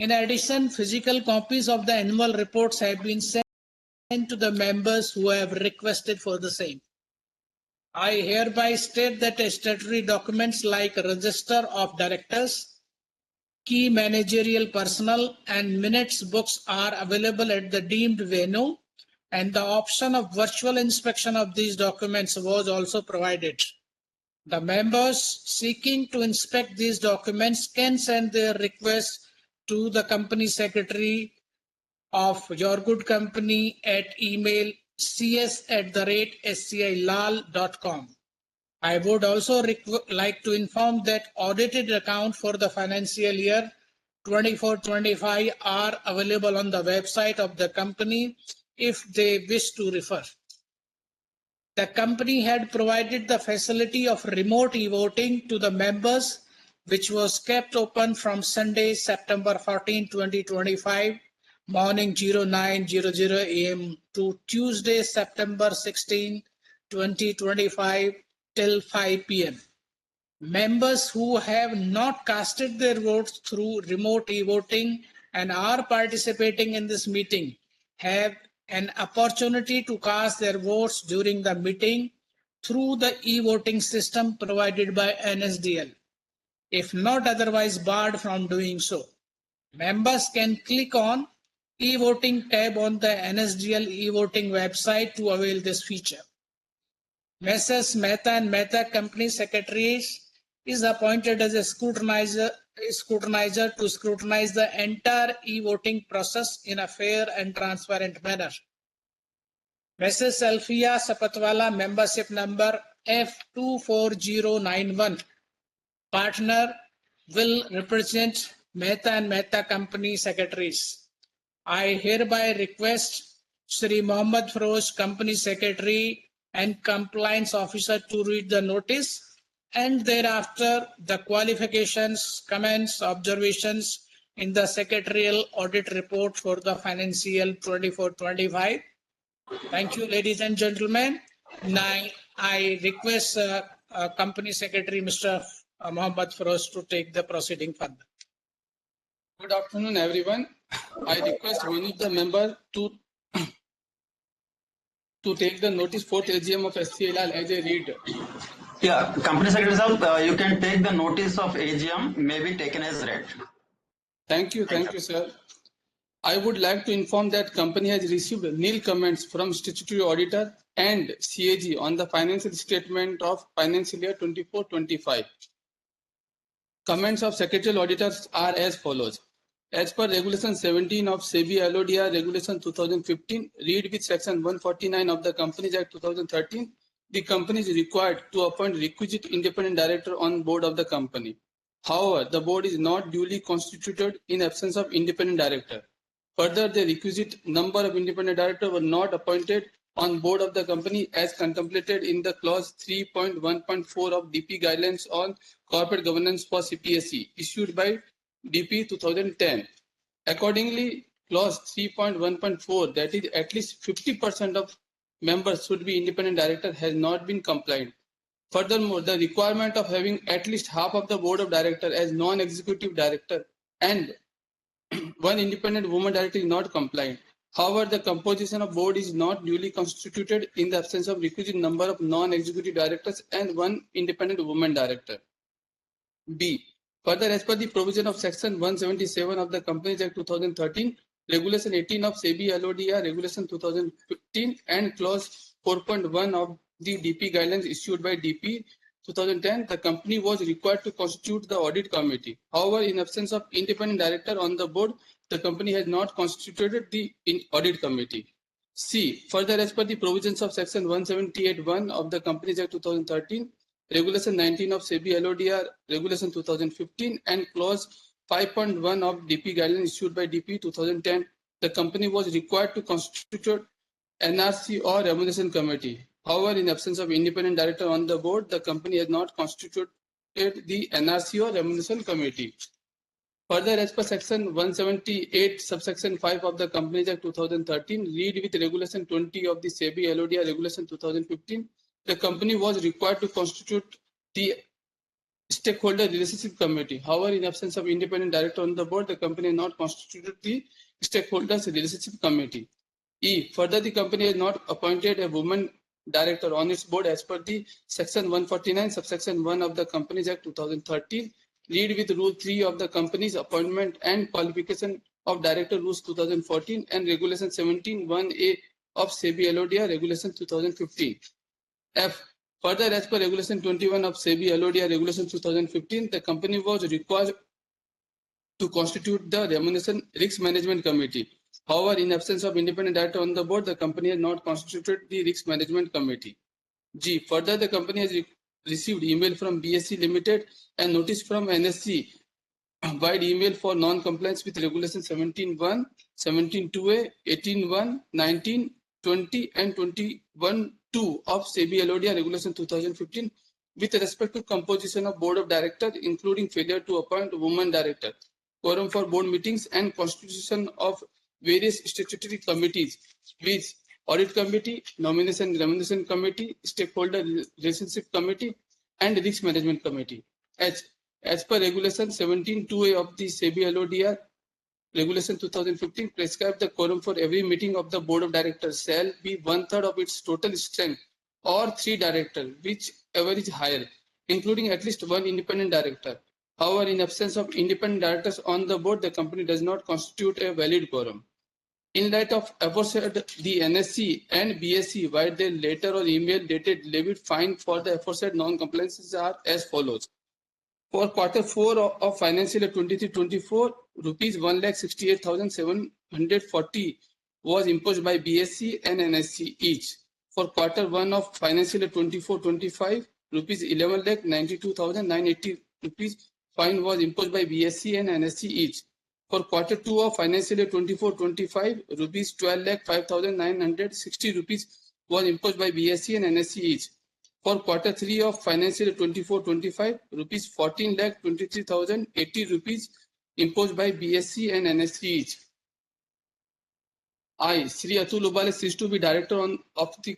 In addition, physical copies of the annual reports have been sent to the members who have requested for the same. I hereby state that statutory documents like Register of Directors, key managerial personnel, and minutes books are available at the deemed venue, and the option of virtual inspection of these documents was also provided. The members seeking to inspect these documents can send their request to the company secretary of Your Good Company at email cs@scilal.com. I would also like to inform that audited account for the financial year 24-25 are available on the website of the company if they wish to refer. The company had provided the facility of remote e-voting to the members, which was kept open from Sunday, September 14, 2025, morning 09:00 a.m. to Tuesday, September 16, 2025, till 5 p.m. Members who have not casted their votes through remote e-voting and are participating in this meeting have an opportunity to cast their votes during the meeting through the e-voting system provided by NSDL, if not otherwise barred from doing so. Members can click on e-voting tab on the NSDL e-voting website to avail this feature. Messrs. Mehta and Mehta Company Secretaries is appointed as a scrutinizer to scrutinize the entire e-voting process in a fair and transparent manner. Mrs. Alfia Sapatwala, membership number F24091, partner, will represent Mehta and Mehta Company Secretaries. I hereby request Shri Mohammad Feroz, Company Secretary and Compliance Officer, to read the notice and thereafter the qualifications, comments, observations in the Secretarial Audit Report for the financial 24-25. Thank you, ladies and gentlemen. Now I request Company Secretary Mr. Mohammad Feroz to take the proceeding further. Good afternoon, everyone. I request one of the members to take the notice 4th AGM of SCLL as a read. Yeah, Company Secretary sir, you can take the notice of AGM, may be taken as read. Thank you, sir. I would like to inform that company has received nil comments from statutory auditor and CAG on the financial statement of financial year 24-25. Comments of secretarial auditors are as follows. As per Regulation 17 of SEBI LODR Regulation 2015, read with Section 149 of the Companies Act 2013, the company is required to appoint requisite independent director on board of the company. However, the board is not duly constituted in absence of independent director. Further, the requisite number of independent directors were not appointed on board of the company as contemplated in the clause 3.1.4 of DP Guidelines on Corporate Governance for CPSE issued by DP 2010. Accordingly, clause 3.1.4, that is at least 50% of members should be independent director, has not been complied. Furthermore, the requirement of having at least half of the board of director as non-executive director and one independent woman director is not compliant. However, the composition of board is not duly constituted in the absence of requisite number of non-executive directors and one independent woman director. B. Further, as per the provision of Section 177 of the Companies Act 2013, Regulation 18 of SEBI LODR Regulation 2015 and Clause 4.1 of the DP Guidelines issued by DP 2010, the company was required to constitute the audit committee. However, in absence of independent director on the board, the company has not constituted the audit committee. C. Further, as per the provisions of Section 178(1) of the Companies Act 2013, Regulation 19 of SEBI LODR Regulation 2015 and Clause 5.1 of DP Guidelines issued by DP 2010, the company was required to constitute NRC or Remuneration Committee. However, in absence of independent director on the board, the company has not constituted the NRC or Remuneration Committee. Further, as per Section 178, subsection 5 of the Companies Act 2013, read with Regulation 20 of the SEBI LODR Regulation 2015, the company was required to constitute the Stakeholder Relationship Committee. However, in absence of independent director on the board, the company has not constituted the Stakeholders Relationship Committee. E. Further, the company has not appointed a woman director on its board as per the Section 149, subsection 1 of the Companies Act 2013. Read with Rule 3 of the Companies Appointment and Qualification of Director Rules 2014 and Regulation 17(1)A of SEBI LODR Regulation 2015. F. Further, as per Regulation 21 of SEBI LODR Regulation 2015, the company was required to constitute the Remuneration Risk Management Committee. However, in absence of independent director on the board, the company has not constituted the Risk Management Committee. G. Further, the company has received email from BSC Limited and notice from NSC wide email for non-compliance with Regulation 17(1), 17(2)A, 18(1), 19, 20, and 21(2) of SEBI LODR Regulation 2015 with respect to composition of Board of Directors, including failure to appoint woman director, quorum for board meetings, and constitution of various statutory committees, which Audit Committee, Nomination and Remuneration Committee, Stakeholder Relationship Committee, and Risk Management Committee. As per Regulation 17(2)A of the SEBI LODR Regulation 2015 prescribe the quorum for every meeting of the Board of Directors shall be 1/3 of its total strength or 3 directors, whichever is higher, including at least 1 independent director. However, in absence of independent directors on the board, the company does not constitute a valid quorum. In light of aforesaid, the NSC and BSC, by their letter or email dated, levied fine for the aforesaid non-compliances are as follows. For quarter 4 of financial year 23-24, rupees 1,68,740 was imposed by BSC and NSC each. For quarter 1 of financial year 24-25, rupees 11,92,980 rupees fine was imposed by BSC and NSC each. For quarter 2 of financial year 24-25, rupees 12,05,960 rupees was imposed by BSC and NSC each. For quarter 3 of financial year 24-25, rupees 14,23,080 rupees imposed by BSC and NSC each. I, Sri Atul Ubale, ceased to be director of the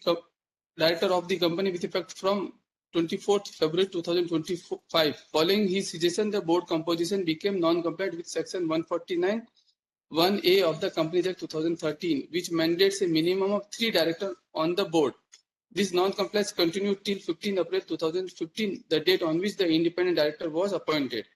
company with effect from 24th February 2025. Following his cessation, the board composition became non-compliant with Section 149(1)A of the Companies Act 2013, which mandates a minimum of 3 directors on the board. This non-compliance continued till 15 April 2015, the date on which the independent director was appointed.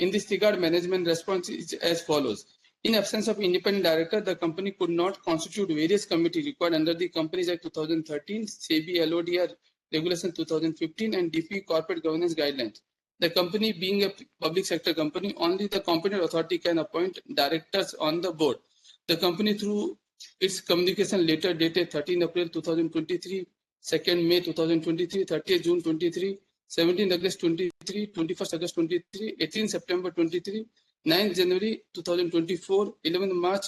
In this regard, management response is as follows. In absence of independent director, the company could not constitute various committees required under the Companies Act 2013, SEBI LODR Regulation 2015, and DP Corporate Governance Guidelines. The company being a public sector company, only the competent authority can appoint directors on the board. The company, through its communication letter dated 13 April 2023, 2nd May 2023, 30th June 23, 17th August 23, 21st August 23, 18th September 23, 9th January 2024, 11th March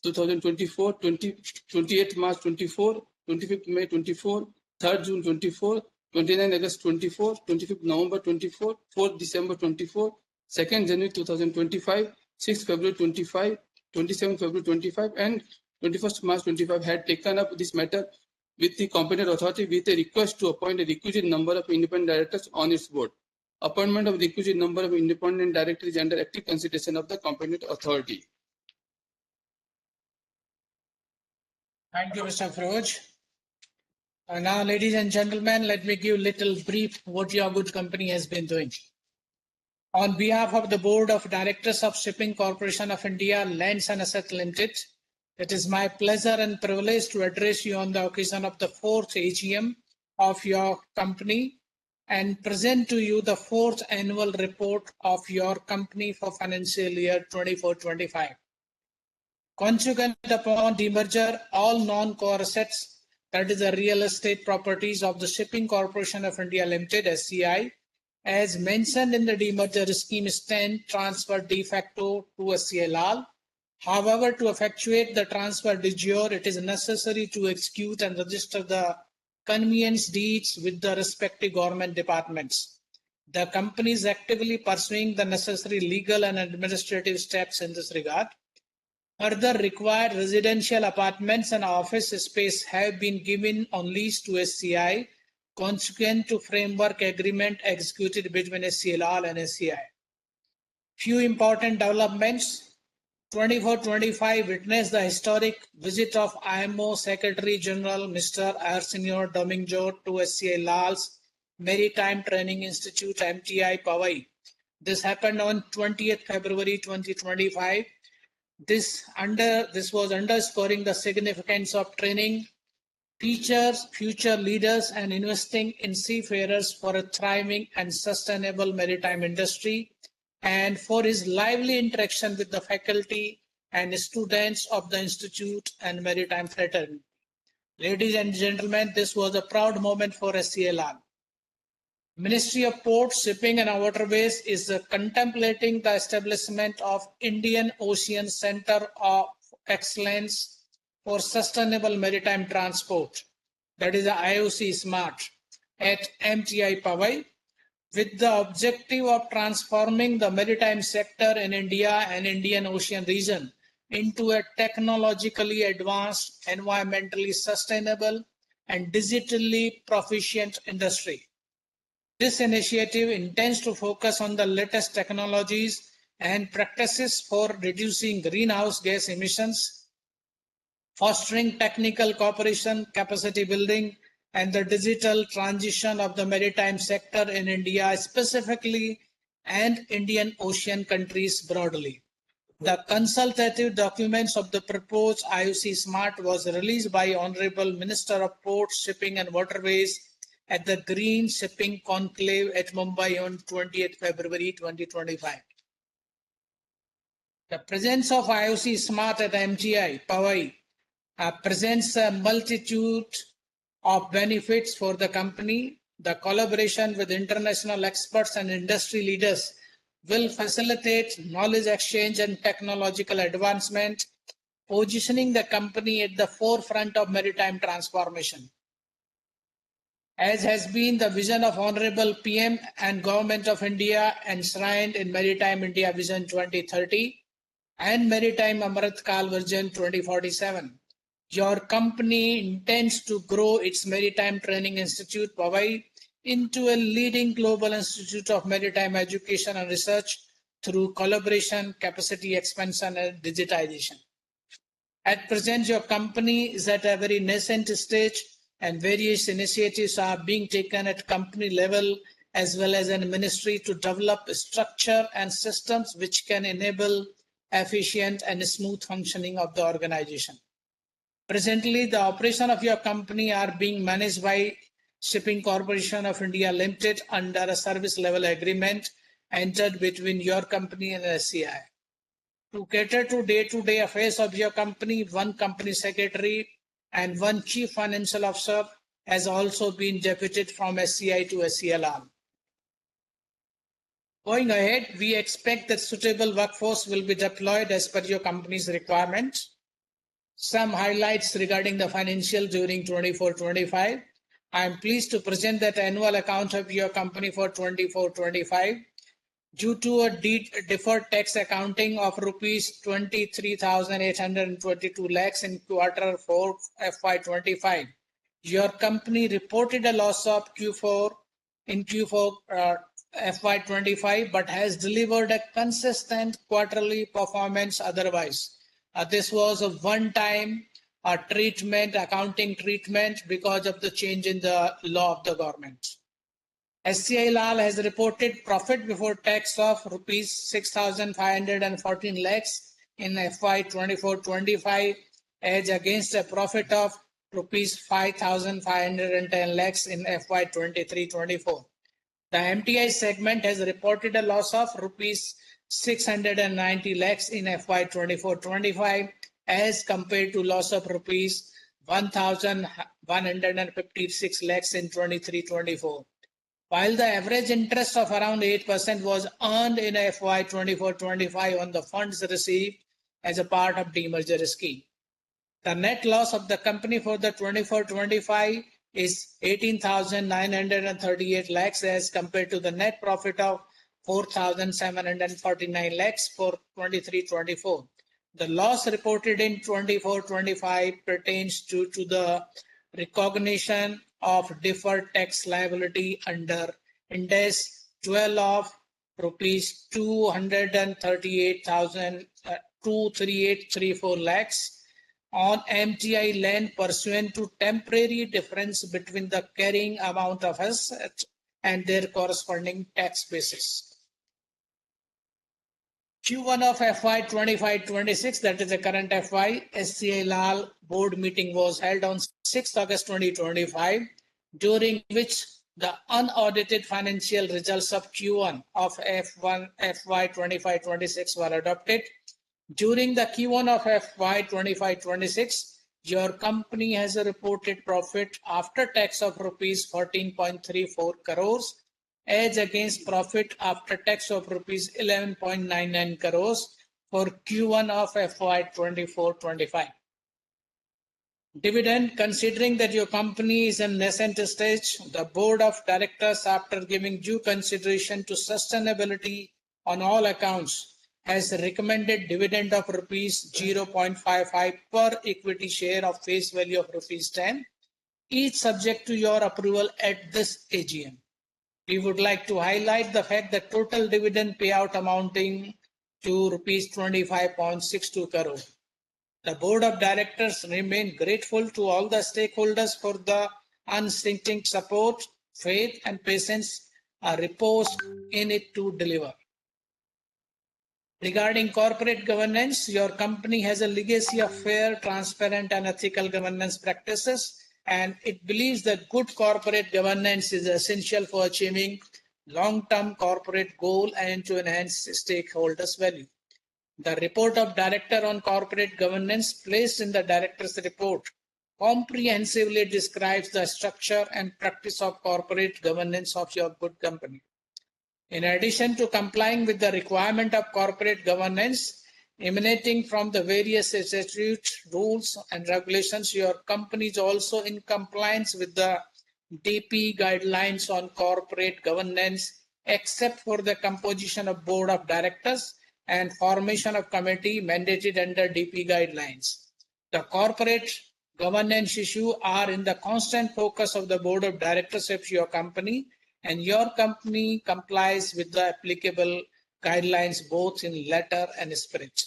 2024, 28th March 24, 25th May 24, 3rd June 24, 29th August 24, 25th November 24, 4th December 24, 2nd January 2025, 6th February 25, 27th February 25, and 21st March 25 had taken up this matter with the competent authority with a request to appoint a requisite number of independent directors on its board. Appointment of the requisite number of independent directors is under active consideration of the competent authority. Thank you, Mr. Feroz. Now, ladies and gentlemen, let me give a little brief what your good company has been doing. On behalf of the Board of Directors of Shipping Corporation of India, Lands and Assets Limited, it is my pleasure and privilege to address you on the occasion of the 4th AGM of your company and present to you the 4th annual report of your company for financial year 24-25. Consequent upon demerger, all non-core assets, that is the real estate properties of the Shipping Corporation of India Limited, SCI, as mentioned in the demerger scheme, stand transferred de facto to SCI Lal. However, to effectuate the transfer de jure, it is necessary to execute and register the conveyance deeds with the respective government departments. The company is actively pursuing the necessary legal and administrative steps in this regard. Further, required residential apartments and office space have been given on lease to SCI consequent to framework agreement executed between SCLAL and SCI. Few important developments. 24-25 witnessed the historic visit of IMO Secretary General Mr. Arsenio Domingo to SCI Lal's Maritime Training Institute MTI Powai. This happened on 20th February 2025. This was underscoring the significance of training teachers, future leaders, and investing in seafarers for a thriving and sustainable maritime industry, and for his lively interaction with the faculty and students of the Institute and Maritime Fraternity. Ladies and gentlemen, this was a proud moment for SCLR. Ministry of Ports, Shipping and Waterways is contemplating the establishment of Indian Ocean Center of Excellence for Sustainable Maritime Transport, that is the IOC SMART, at MTI Powai, with the objective of transforming the maritime sector in India and Indian Ocean region into a technologically advanced, environmentally sustainable, and digitally proficient industry. This initiative intends to focus on the latest technologies and practices for reducing greenhouse gas emissions, fostering technical cooperation, capacity building, and the digital transition of the maritime sector in India specifically and Indian Ocean countries broadly. The consultative documents of the proposed IOC SMART was released by Honorable Minister of Ports, Shipping and Waterways at the Green Shipping Conclave at Mumbai on 20th February 2025. The presence of IOC SMART at MGI Powai presents a multitude of benefits for the company. The collaboration with international experts and industry leaders will facilitate knowledge exchange and technological advancement, positioning the company at the forefront of maritime transformation. As has been the vision of Honorable PM and Government of India enshrined in Maritime India Vision 2030 and Maritime Amrit Kal Vision 2047. Your company intends to grow its Maritime Training Institute, Powai, into a leading global institute of maritime education and research through collaboration, capacity expansion, and digitization. At present, your company is at a very nascent stage, and various initiatives are being taken at company level as well as in ministry to develop structure and systems which can enable efficient and smooth functioning of the organization. Presently, the operation of your company are being managed by Shipping Corporation of India Limited under a service level agreement entered between your company and SCI. To cater to day-to-day affairs of your company, one company secretary and one chief financial officer has also been deputed from SCI to SCLR. Going ahead, we expect that suitable workforce will be deployed as per your company's requirements. Some highlights regarding the financial during 24-25. I am pleased to present that annual account of your company for 24-25. Due to a deferred tax accounting of rupees 23,822 lakhs in Q4 FY25, your company reported a loss of Q4 FY25, but has delivered a consistent quarterly performance otherwise. This was a one-time accounting treatment because of the change in the law of the government. SCI Lal has reported profit before tax of rupees 6,514 lakhs in FY 24-25 as against a profit of rupees 5,510 lakhs in FY 23-24. The MTI segment has reported a loss of rupees 690 lakhs in FY 24-25 as compared to loss of rupees 1,156 lakhs in 23-24. While the average interest of around 8% was earned in FY 24-25 on the funds received as a part of demerger scheme. The net loss of the company for the 24-25 is 18,938 lakhs as compared to the net profit of 4,749 lakhs for 23-24. The loss reported in 24-25 pertains due to the recognition of deferred tax liability under Ind AS 12 of rupees 238,23834 lakhs on MTI land pursuant to temporary difference between the carrying amount of assets and their corresponding tax basis. Q1 of FY 25-26, that is the current FY, SCI Lal board meeting was held on 6th August 2025, during which the unaudited financial results of Q1 of FY 25-26 were adopted. During the Q1 of FY 25-26, your company has a reported profit after tax of rupees 14.34 crores as against profit after tax of rupees 11.99 crores for Q1 of FY 24-25. Dividend, considering that your company is in nascent stage, the board of directors, after giving due consideration to sustainability on all accounts, has recommended dividend of rupees 0.55 per equity share of face value of rupees 10, each subject to your approval at this AGM. We would like to highlight the fact that total dividend payout amounting to rupees 25.62 crore. The board of directors remain grateful to all the stakeholders for the unstinting support, faith, and patience reposed in it to deliver. Regarding corporate governance, your company has a legacy of fair, transparent, and ethical governance practices, and it believes that good corporate governance is essential for achieving long-term corporate goal and to enhance stakeholders' value. The report of director on corporate governance placed in the director's report comprehensively describes the structure and practice of corporate governance of your good company. In addition to complying with the requirement of corporate governance emanating from the various statutes, rules, and regulations, your company is also in compliance with the DP guidelines on corporate governance, except for the composition of board of directors and formation of committee mandated under DP guidelines. The corporate governance issues are in the constant focus of the board of directors of your company, and your company complies with the applicable guidelines both in letter and spirit.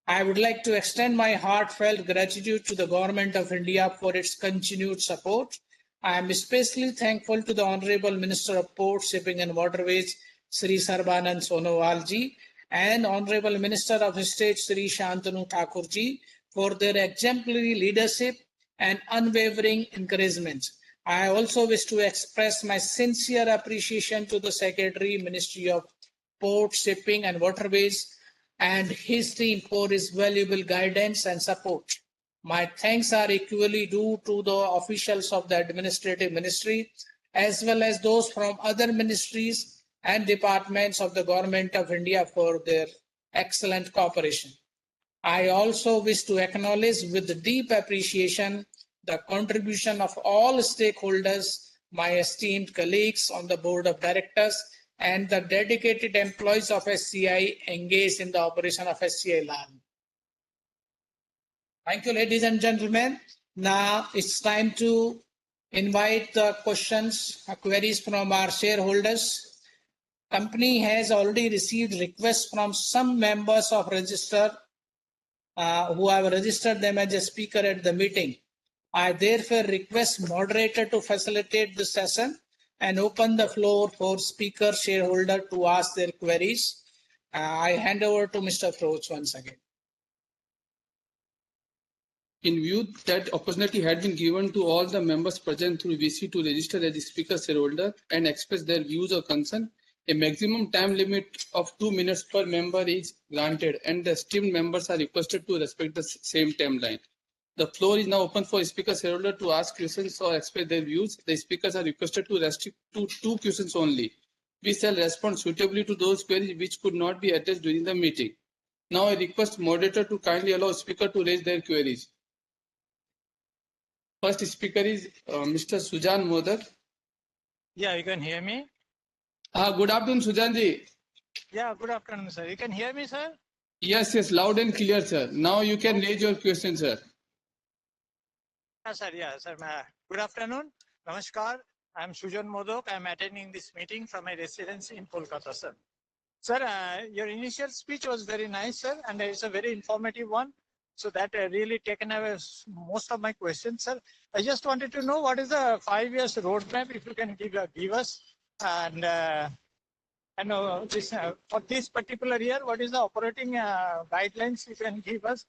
I would like to extend my heartfelt gratitude to the Government of India for its continued support. I am especially thankful to the Honorable Minister of Ports, Shipping and Waterways, Sri Sarbanand Sonowal ji, and Honorable Minister of State, Sri Shantanu Thakur ji, for their exemplary leadership and unwavering encouragement. I also wish to express my sincere appreciation to the Secretary, Ministry of Port, Shipping and Waterways, and his team for his valuable guidance and support. My thanks are equally due to the officials of the Administrative Ministry, as well as those from other ministries and departments of the Government of India for their excellent cooperation. I also wish to acknowledge with deep appreciation the contribution of all stakeholders, my esteemed colleagues on the board of directors, and the dedicated employees of SCI engaged in the operation of SCI Lal. Thank you, ladies and gentlemen. Now it's time to invite the questions, queries from our shareholders. Company has already received requests from some members of register who have registered them as a speaker at the meeting. I therefore request moderator to facilitate the session and open the floor for speaker shareholder to ask their queries. I hand over to Mr. Froch once again. In view that opportunity had been given to all the members present through VC to register as a speaker shareholder and express their views or concern, a maximum time limit of 2 minutes per member is granted, and the esteemed members are requested to respect the same timeline. The floor is now open for speaker shareholder to ask questions or express their views. The speakers are requested to restrict to 2 questions only. We shall respond suitably to those queries which could not be addressed during the meeting. Now I request moderator to kindly allow speaker to raise their queries. First speaker is Mr. Sujan Modak. Yeah, you can hear me? Good afternoon, Sujan ji. Yeah, good afternoon, sir. You can hear me, sir? Yes, loud and clear, sir. Now you can raise your question, sir. Yeah, sir. Good afternoon. Namaskar. I'm Sujan Modok. I'm attending this meeting from my residence in Kolkata, sir. Sir, your initial speech was very nice, sir, and it's a very informative one. So that really taken away most of my questions, sir. I just wanted to know what is the 5 years roadmap, if you can give us, and this, for this particular year, what is the operating guidelines you can give us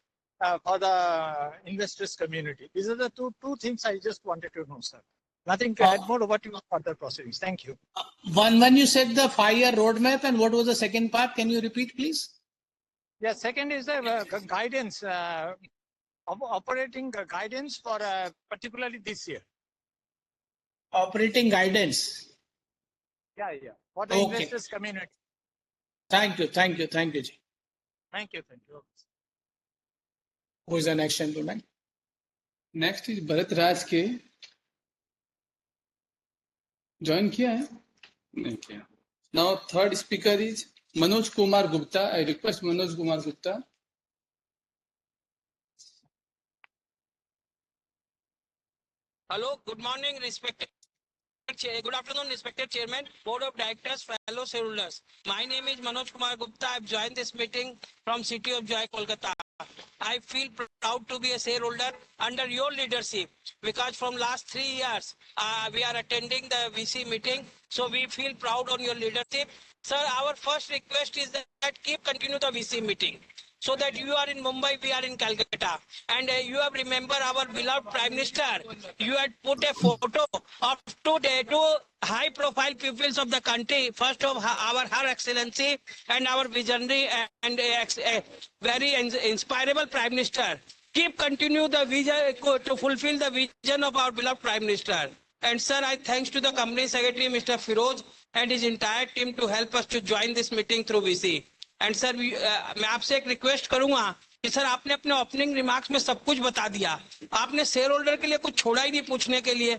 for the investors community? These are the two things I just wanted to know, sir. Nothing to add more over to further proceedings. Thank you. One you said the 5-year roadmap, and what was the second part? Can you repeat, please? Yeah, second is the guidance, operating guidance for particularly this year. Operating guidance. Yeah, for the Okay. investors community. Thank you. Ji. Thank you. Thank you. Who is the next gentleman? Next is Bharat Raj K. Join किया है? नहीं किया. Now third speaker is Manoj Kumar Gupta. I request Manoj Kumar Gupta. Hello, good morning, good afternoon, respected Chairman, Board of Directors, fellow shareholders. My name is Manoj Kumar Gupta. I've joined this meeting from City of Joy, Kolkata. I feel proud to be a shareholder under your leadership because from last 3 years we are attending the VC meeting. So we feel proud on your leadership. Sir, our first request is that keep continue the VC meeting. So that you are in Mumbai, we are in Calcutta. And you have remember our beloved Prime Minister. You had put a photo of two high profile pupils of the country. First of our Her Excellency and our visionary and very inspirable Prime Minister. Keep continue the vision to fulfill the vision of our beloved Prime Minister. And sir, I thanks to the company secretary, Mr. Firoz, and his entire team to help us to join this meeting through VC. And sir मैं आपसे एक request करूंगा कि sir आपने अपने opening remarks में सब कुछ बता दिया. आपने शेयर होल्डर के लिए कुछ छोड़ा ही नहीं पूछने के लिए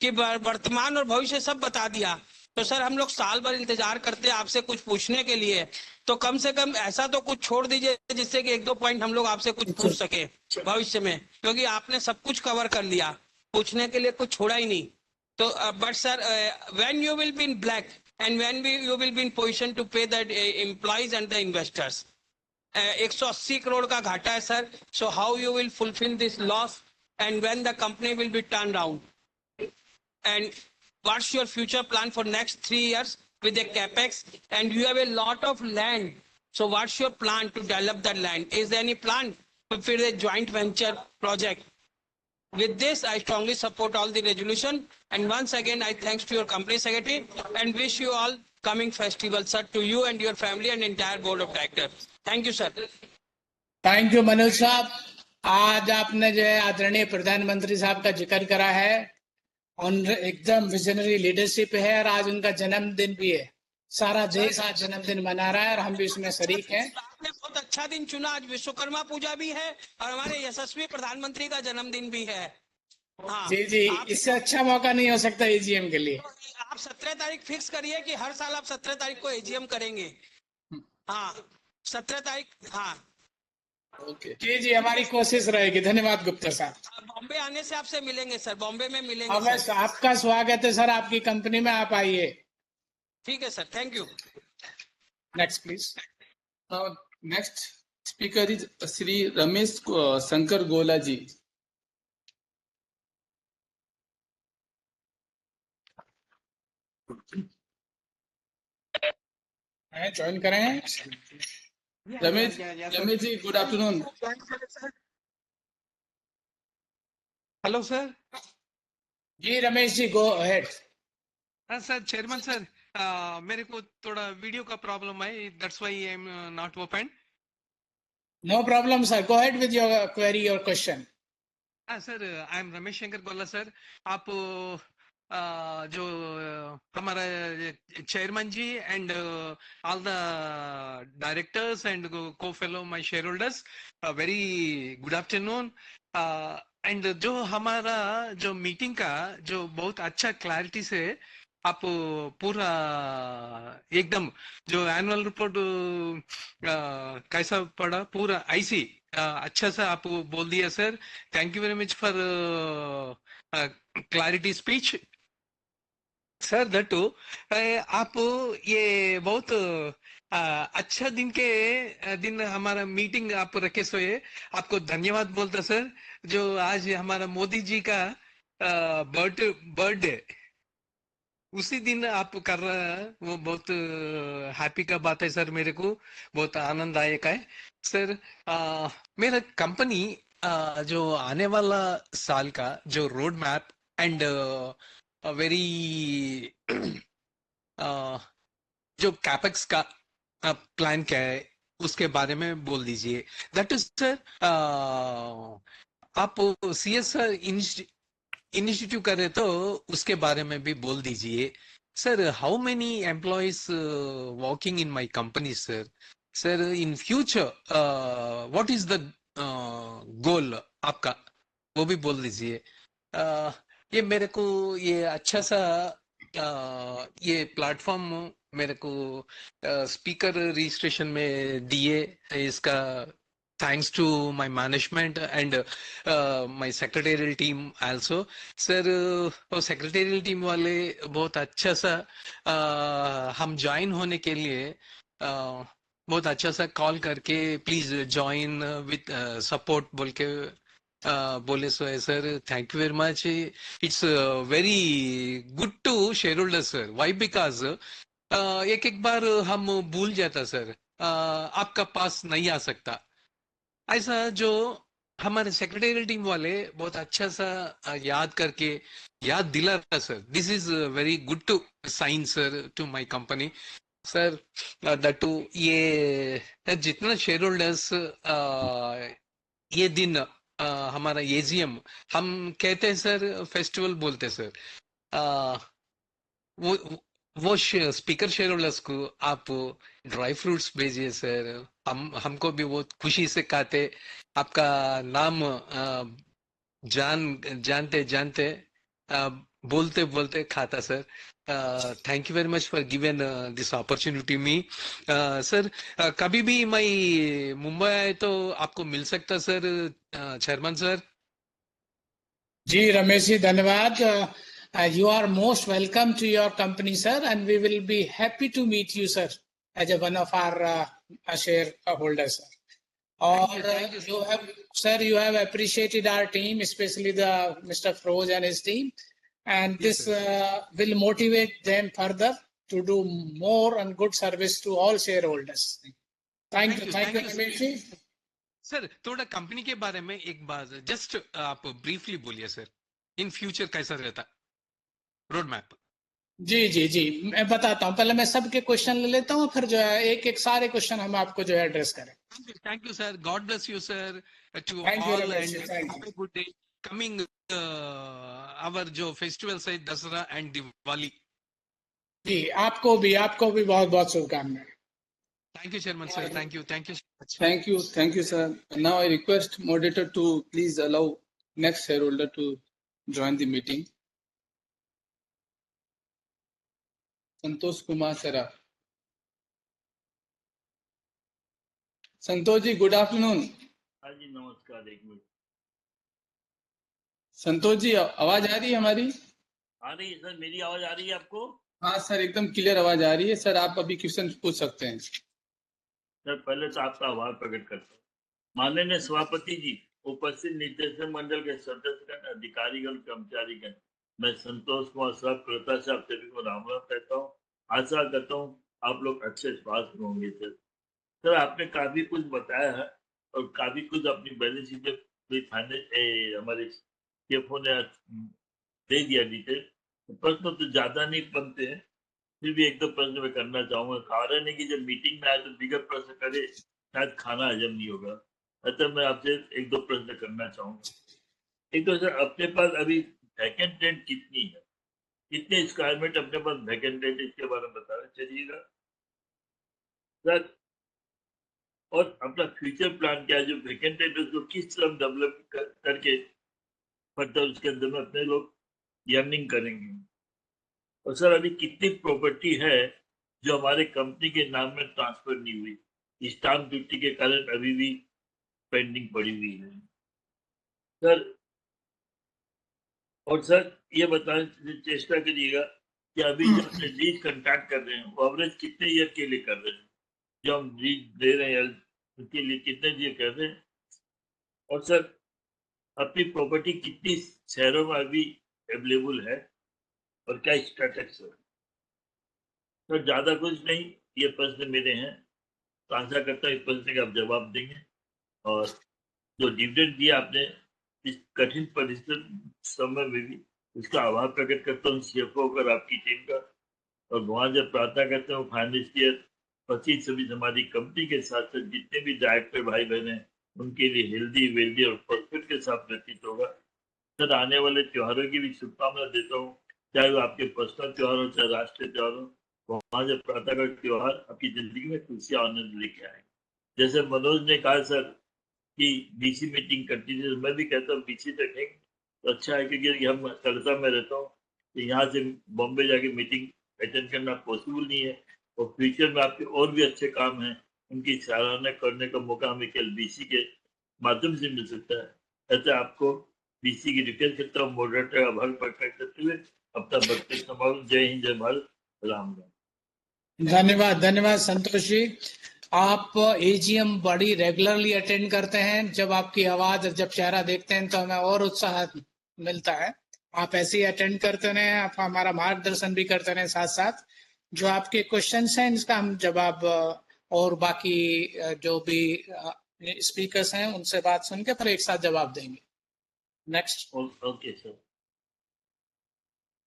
कि वर्तमान और भविष्य सब बता दिया. तो सर हम लोग साल भर इंतजार करते हैं आपसे कुछ पूछने के लिए. तो कम से कम ऐसा तो कुछ छोड़ दीजिए जिससे कि 1-2 पॉइंट हम लोग आपसे कुछ पूछ सके भविष्य में, क्योंकि आपने सब कुछ कवर कर लिया, पूछने के लिए कुछ छोड़ा ही नहीं. तो but sir when you will be in black and when you will be in position to pay the employees and the investors. 180 crore का घाटा है sir. So how you will fulfill this loss and when the company will be turned around? And what's your future plan for next 3 years with the capex? And you have a lot of land. So what's your plan to develop that land? Is there any plan for the joint venture project? With this, I strongly support all the resolution. And once again, I thanks to your company secretary and wish you all coming festival, sir, to you and your family and entire board of directors. Thank you, sir. Thank you Manoj साहब. आज आपने जो है आदरणीय प्रधानमंत्री साहब का जिक्र करा है, एकदम विजनरी लीडरशिप है, और आज उनका जन्मदिन भी है. सारा देश आज जन्मदिन मना रहा है और हम भी इसमें शरीक हैं. आपने बहुत अच्छा दिन चुना. आज विश्वकर्मा पूजा भी है और हमारे यशस्वी प्रधानमंत्री का जन्मदिन भी है. हाँ जी, इससे अच्छा मौका नहीं हो सकता एजीएम के लिए. आप 17 तारीख फिक्स करिए कि हर साल आप 17 तारीख को एजीएम करेंगे. हाँ 17 तारीख. हाँ ओके जी, हमारी कोशिश रहेगी. धन्यवाद गुप्ता साहब. बॉम्बे आने से आपसे मिलेंगे सर, बॉम्बे में मिलेंगे. अब आपका स्वागत है सर, आपकी कंपनी में आप आइए. ठीक है sir, thank you. Next please. Next speaker is Shri Ramesh Shankar Gola ji. Join करें. Ramesh ji, good afternoon. Hello sir. जी रमेश जी, गो अहेड. हाँ सर, चेयरमैन सर, मेरे को थोड़ा वीडियो का प्रॉब्लम है, that's why I am not open. No problem sir, go ahead with your query or question. हाँ sir, I am Ramesh Shankar Gola sir. आप जो हमारा chairman ji and all the directors and co fellow my shareholders, very good afternoon. And जो हमारा जो meeting का जो बहुत अच्छा क्लैरिटी से आप पूरा एकदम जो एनुअल रिपोर्ट कैसा पड़ा पूरा ऐसी अच्छा सा आप बोल दिया sir. Thank you very much for clarity speech. Sir दट्टू, आप ये बहुत अच्छा दिन हमारा मीटिंग आप रखे सोए, आपको धन्यवाद बोलता सर। जो आज हमारा मोदी जी का बर्थडे उसी दिन आप कर रहे हैं, वो बहुत हैप्पी का बात है सर। मेरे को बहुत आनंददायक है सर। मेरा कंपनी जो आने वाला साल का जो रोड मैप एंड वेरी जो कैपेक्स का प्लान क्या है उसके बारे में बोल दीजिए। दैट इज सर, आप सीएसआर इनिशिएटिव करे तो उसके बारे में भी बोल दीजिए sir. How many employees working in my company sir? Sir in future what is the goal आपका, वो भी बोल दीजिए। ये मेरे को ये अच्छा सा ये प्लेटफॉर्म मेरे को स्पीकर रजिस्ट्रेशन में दिए, इसका thanks to my management and my secretarial team also sir। वो secretarial team वाले बहुत अच्छा सा हम ज्वाइन होने के लिए बहुत अच्छा सा कॉल करके प्लीज ज्वाइन विथ सपोर्ट बोल के बोले सो है sir. Thank you very much. It's very good to shareholder sir. Why? Because एक एक बार हम भूल जाता सर, आपका पास नहीं आ सकता ऐसा। जो हमारे सेक्रेटरियल टीम वाले बहुत अच्छा सा याद करके याद दिला रहा sir. This is very good to sign sir to my company sir. दट्टू ये जितना शेयर होल्डर्स ये दिन हमारा एजीएम हम कहते हैं सर, फेस्टिवल बोलते हैं सर। वो वो स्पीकर शेयर होल्डर्स को आप ड्राई फ्रूट्स भेजिए सर। हमको भी बहुत खुशी से खाते आपका नाम जानते जानते बोलते बोलते खाता sir. Thank you very much for given this opportunity me sir. कभी भी मैं मुंबई आए तो आपको मिल सकता सर, चेयरमैन सर। जी रमेश जी, धन्यवाद। You are most welcome to your company, sir, and we will be happy to meet you, sir, as a one of our shareholders, sir. Or you have, sir, you have appreciated our team, especially the Mr. Froz and his team, and Yes, this will motivate them further to do more and good service to all shareholders. Thank you, Ramesh ji. Sir थोड़ा company के बारे में एक बात just आप briefly बोलिए sir. In future कैसा रहता रोड मैप? जी जी जी, मैं बताता हूँ। पहले मैं सबके क्वेश्चन ले लेता हूँ, फिर जो है एक एक सारे क्वेश्चन हम आपको जो है एड्रेस करें। Thank you sir, God bless you sir to thank you all Ramesh and ji, thank have you. A good day coming our जो फेस्टिवल्स है दसरा एंड दिवाली। जी आपको भी बहुत बहुत शुभकामनाएं। Thank you chairman sir, thank you so much. Thank you, sir. Now I request moderator to please allow next shareholder to join the meeting. Santosh Kumar Saraf. Santosh ji, good afternoon. हाँ जी नमस्कार। एक minute. Santosh ji, आवाज आ रही है हमारी? आ रही है सर, मेरी आवाज आ रही है आपको? हाँ सर, एकदम क्लियर आवाज आ रही है सर। आप अभी क्वेश्चन पूछ सकते हैं। सर पहले तो आपका आभार प्रकट करता हूँ। माननीय सभापति जी, उपस्थित निदेशक मंडल के सदस्यगण, अधिकारीगण, कर्मचारीगण, मैं संतोष कुमार साहब कृपया से आप सभी को राम राम कहता हूँ। आशा करता हूँ आप लोग अच्छे स्वास्थ्य में होंगे। सर आपने काफी कुछ बताया है और काफी कुछ अपनी बैलेंस शीट भी हमारे सीएफओ ने दे दिया डिटेल। प्रश्न तो ज्यादा नहीं बनते हैं, फिर भी एक दो प्रश्न मैं करना चाहूंगा। कारण है कि जब मीटिंग में आए तो बिगड़ प्रश्न करे शायद खाना हजम नहीं होगा, अतः मैं आपसे एक दो प्रश्न करना चाहूंगा। एक तो सर अपने पास अभी वैकेंट रेंट कितनी है, कितने स्क्वायर फीट अपने पास वैकेंट रेंट, इसके बारे में बता रहे चलिएगा सर। और अपना फ्यूचर प्लान क्या है, जो वैकेंट है उसको किस तरह डेवलप करके फर्दर उसके अंदर में अपने लोग अर्निंग करेंगे। और सर अभी कितनी प्रॉपर्टी है जो हमारे कंपनी के नाम में ट्रांसफर नहीं हुई, स्टाम्प ड्यूटी के कारण अभी भी पेंडिंग पड़ी हुई है सर। और सर ये बताने की चेष्टा करिएगा कि अभी जो अपने लीज कंट्रैक्ट कर रहे हैं वो एवरेज कितने ईयर के लिए कर रहे हैं, जो हम लीज दे रहे हैं उनके लिए कितने ईयर कर रहे हैं, और सर अपनी प्रॉपर्टी कितनी शहरों में अभी अवेलेबल है और क्या स्टेटस है। तो ज्यादा कुछ नहीं, ये प्रश्न मेरे हैं, तो आशा करता हूँ इस प्रश्न का आप जवाब देंगे। और जो डिविडेंड दिया आपने इस कठिन परिस्थिति समय में भी, उसका आभार प्रकट करता हूँ सीएफओ और आपकी टीम का। और भगवान जब प्रार्थना करते हैं फाइनेंशियल पति सभी हमारी कंपनी के साथ साथ जितने भी डायरेक्टर भाई बहन हैं उनके लिए हेल्दी वेल्दी और प्रॉफिट के साथ व्यतीत होगा। सर आने वाले त्योहारों की भी शुभकामना देता हूँ, चाहे वो आपके पर्सनल त्योहार हो चाहे राष्ट्रीय त्योहार हो। भगवान जब प्रार्थना कर त्योहार आपकी जिंदगी में खुशी आनंद लेके आए। जैसे मनोज ने कहा सर कि बीसी मीटिंग कंटिन्यू, मैं भी कहता हूँ बीसी रखेंगे तो अच्छा है, क्योंकि हम कलकत्ता में रहता हूँ तो यहाँ से बॉम्बे जाके मीटिंग अटेंड करना पॉसिबल नहीं है, और फ्यूचर में आपके और भी अच्छे काम हैं उनकी सराहना करने का मौका हमें केवल बीसी के माध्यम से मिल सकता है। ऐसे आपको बीसी की रिक्वेस्ट करता हूँ मॉडरेटर का आभार प्रकट करते हुए अपना वक्तव्य समाप्त। जय हिंद, जय भारत, राम राम। धन्यवाद, धन्यवाद संतोष जी। आप एजीएम बड़ी रेगुलरली अटेंड करते हैं, जब आपकी आवाज और जब चेहरा देखते हैं तो हमें और उत्साह मिलता है। आप ऐसे ही अटेंड करते रहें, आप हमारा मार्गदर्शन भी करते रहें साथ साथ। जो आपके क्वेश्चंस हैं इसका हम जवाब और बाकी जो भी स्पीकर्स हैं उनसे बात सुन के फिर एक साथ जवाब देंगे। Next. Okay sir.